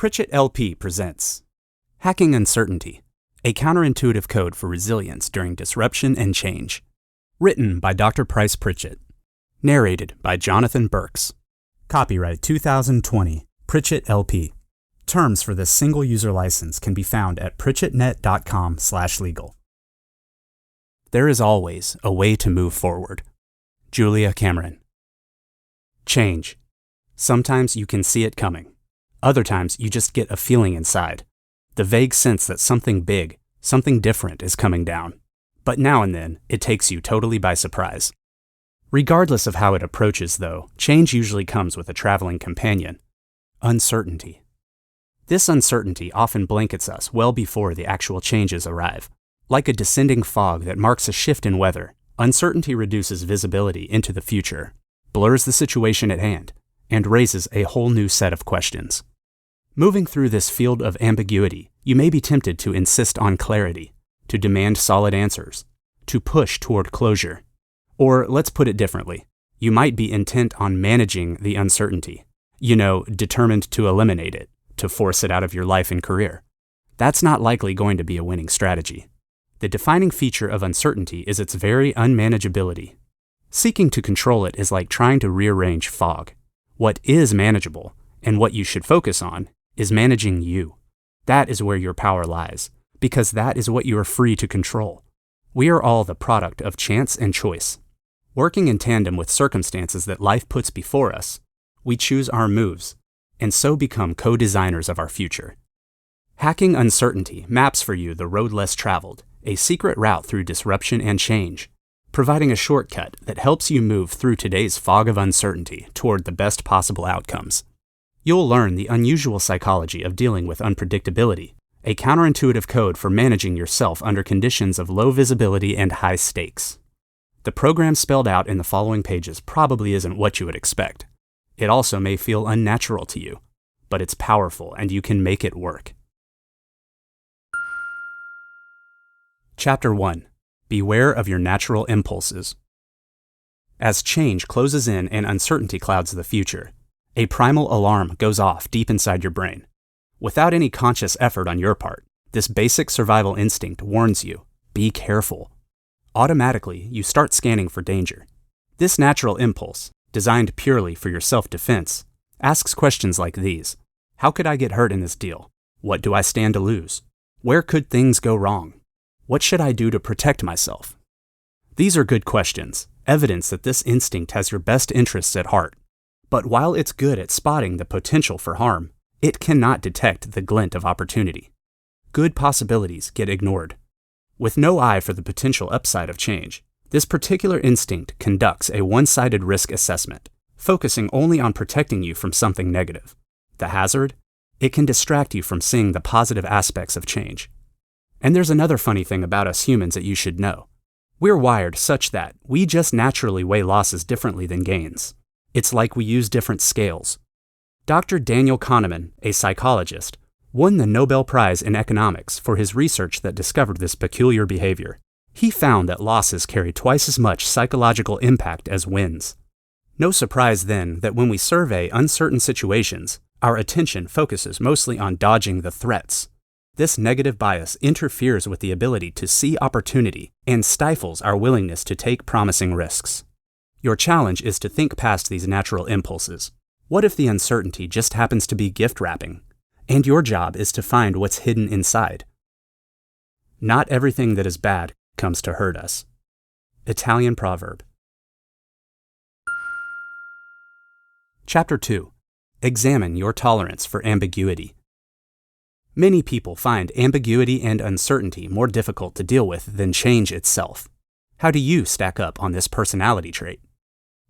Pritchett LP presents Hacking Uncertainty, a counterintuitive code for resilience during disruption and change. Written by Dr. Price Pritchett. Narrated by Jonathan Burks. Copyright 2020, Pritchett LP. Terms for this single user license can be found at pritchettnet.com/legal. There is always a way to move forward. Julia Cameron. Change. Sometimes you can see it coming. Other times you just get a feeling inside. The vague sense that something big, something different is coming down. But now and then, it takes you totally by surprise. Regardless of how it approaches, though, change usually comes with a traveling companion: uncertainty. This uncertainty often blankets us well before the actual changes arrive. Like a descending fog that marks a shift in weather, uncertainty reduces visibility into the future, blurs the situation at hand, and raises a whole new set of questions. Moving through this field of ambiguity, you may be tempted to insist on clarity, to demand solid answers, to push toward closure. Or, let's put it differently, you might be intent on managing the uncertainty, determined to eliminate it, to force it out of your life and career. That's not likely going to be a winning strategy. The defining feature of uncertainty is its very unmanageability. Seeking to control it is like trying to rearrange fog. What is manageable, and what you should focus on, is managing you. That is where your power lies, because that is what you are free to control. We are all the product of chance and choice. Working in tandem with circumstances that life puts before us, we choose our moves, and so become co-designers of our future. Hacking Uncertainty maps for you the road less traveled, a secret route through disruption and change, providing a shortcut that helps you move through today's fog of uncertainty toward the best possible outcomes. You'll learn the unusual psychology of dealing with unpredictability, a counterintuitive code for managing yourself under conditions of low visibility and high stakes. The program spelled out in the following pages probably isn't what you would expect. It also may feel unnatural to you, but it's powerful and you can make it work. Chapter 1. Beware of your natural impulses. As change closes in and uncertainty clouds the future, a primal alarm goes off deep inside your brain. Without any conscious effort on your part, this basic survival instinct warns you, be careful. Automatically, you start scanning for danger. This natural impulse, designed purely for your self-defense, asks questions like these. How could I get hurt in this deal? What do I stand to lose? Where could things go wrong? What should I do to protect myself? These are good questions, evidence that this instinct has your best interests at heart. But while it's good at spotting the potential for harm, it cannot detect the glint of opportunity. Good possibilities get ignored. With no eye for the potential upside of change, this particular instinct conducts a one-sided risk assessment, focusing only on protecting you from something negative. The hazard? It can distract you from seeing the positive aspects of change. And there's another funny thing about us humans that you should know. We're wired such that we just naturally weigh losses differently than gains. It's like we use different scales. Dr. Daniel Kahneman, a psychologist, won the Nobel Prize in Economics for his research that discovered this peculiar behavior. He found that losses carry twice as much psychological impact as wins. No surprise then that when we survey uncertain situations, our attention focuses mostly on dodging the threats. This negative bias interferes with the ability to see opportunity and stifles our willingness to take promising risks. Your challenge is to think past these natural impulses. What if the uncertainty just happens to be gift wrapping, and your job is to find what's hidden inside? Not everything that is bad comes to hurt us. Italian proverb. Chapter 2. Examine your tolerance for ambiguity. Many people find ambiguity and uncertainty more difficult to deal with than change itself. How do you stack up on this personality trait?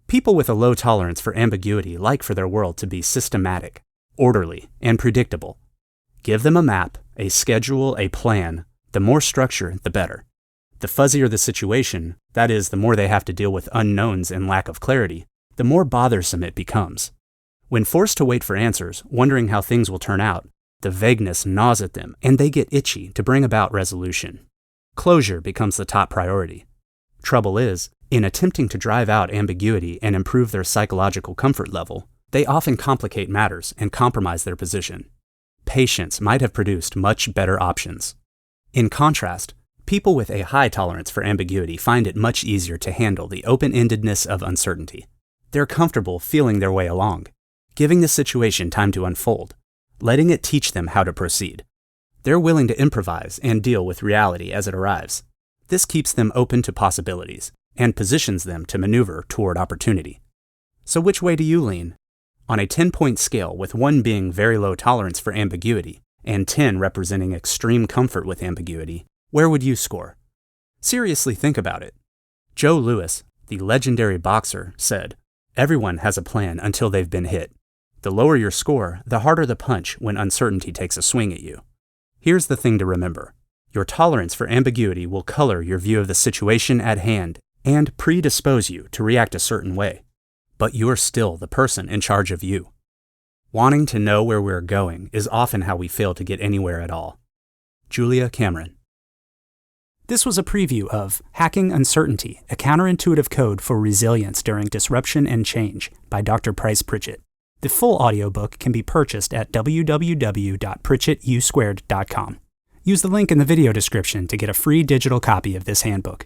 People with a low tolerance for ambiguity like for their world to be systematic, orderly, and predictable. Give them a map, a schedule, a plan. The more structure, the better. The fuzzier the situation, that is, the more they have to deal with unknowns and lack of clarity, the more bothersome it becomes. When forced to wait for answers, wondering how things will turn out, the vagueness gnaws at them, and they get itchy to bring about resolution. Closure becomes the top priority. Trouble is, in attempting to drive out ambiguity and improve their psychological comfort level, they often complicate matters and compromise their position. patience might have produced much better options. In contrast, people with a high tolerance for ambiguity find it much easier to handle the open-endedness of uncertainty. They're comfortable feeling their way along, giving the situation time to unfold, letting it teach them how to proceed. They're willing to improvise and deal with reality as it arrives. This keeps them open to possibilities and positions them to maneuver toward opportunity. So which way do you lean? On a 10-point scale, with 1 being very low tolerance for ambiguity and 10 representing extreme comfort with ambiguity, where would you score? Seriously think about it. Joe Louis, the legendary boxer, said, "Everyone has a plan until they've been hit. The lower your score, the harder the punch when uncertainty takes a swing at you." Here's the thing to remember. Your tolerance for ambiguity will color your view of the situation at hand and predispose you to react a certain way. But you're still the person in charge of you. Wanting to know where we're going is often how we fail to get anywhere at all. Julia Cameron. This was a preview of Hacking Uncertainty, a Counterintuitive Code for Resilience During Disruption and Change by Dr. Price Pritchett. The full audiobook can be purchased at www.pritchettusquared.com. Use the link in the video description to get a free digital copy of this handbook.